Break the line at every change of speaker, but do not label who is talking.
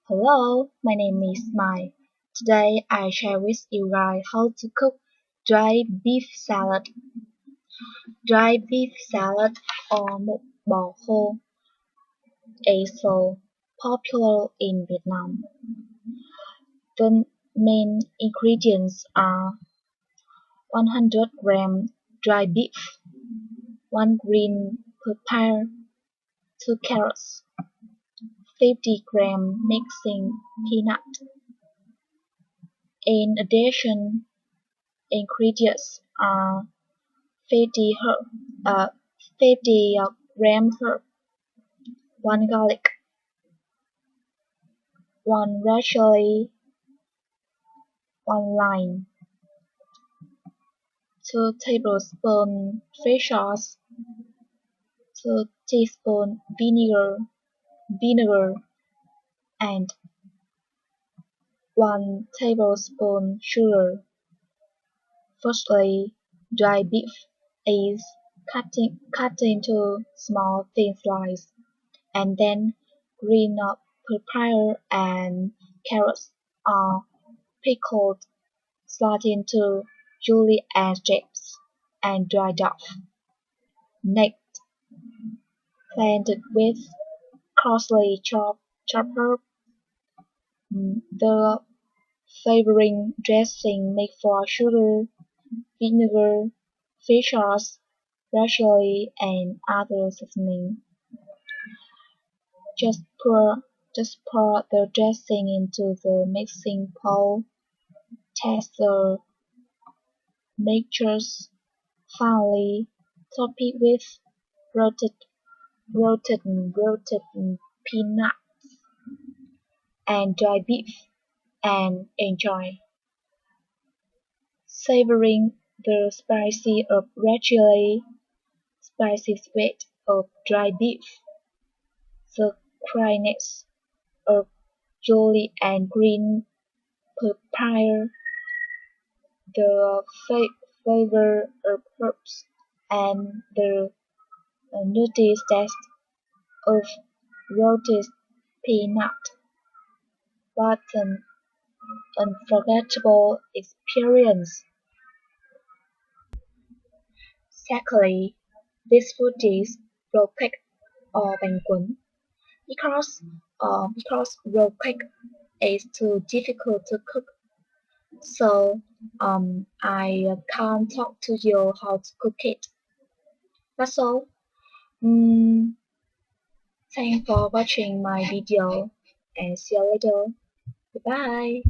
Hello, my name is Mai. Today I share with you guys how to cook dry beef salad. Dry beef salad or mụn bò khô is so popular in Vietnam. The main ingredients are 100 gram dry beef, 1 green pepper, 2 carrots, 50 gram mixing peanut. In addition, ingredients are 50 gram herb, 1 garlic, 1 red chili, 1 lime, 2 tablespoons fish sauce, 2 teaspoons vinegar, and 1 tablespoon sugar. Firstly, dry beef is cut into small thin slices, and then green pepper and carrots are pickled, sliced into julienne strips, and dried off. Next, blended with coarsely chopped herb. The flavoring dressing made for sugar, vinegar, fish sauce, red chili, and other seasoning. Just pour the dressing into the mixing bowl. Test the mixtures. Finally, top it with roasted peanuts and dried beef, and enjoy. Savoring the spicy of red chili, spicy sweet of dried beef, the crunchiness of chili and green pepper, the flavor of herbs, and the nutty taste of roasted peanut. What an unforgettable experience! Secondly, this food is roll cake or bánh cuốn because roll cake is too difficult to cook. So I can't talk to you how to cook it. That's all. Mm, Thanks for watching my video and see you later. Goodbye.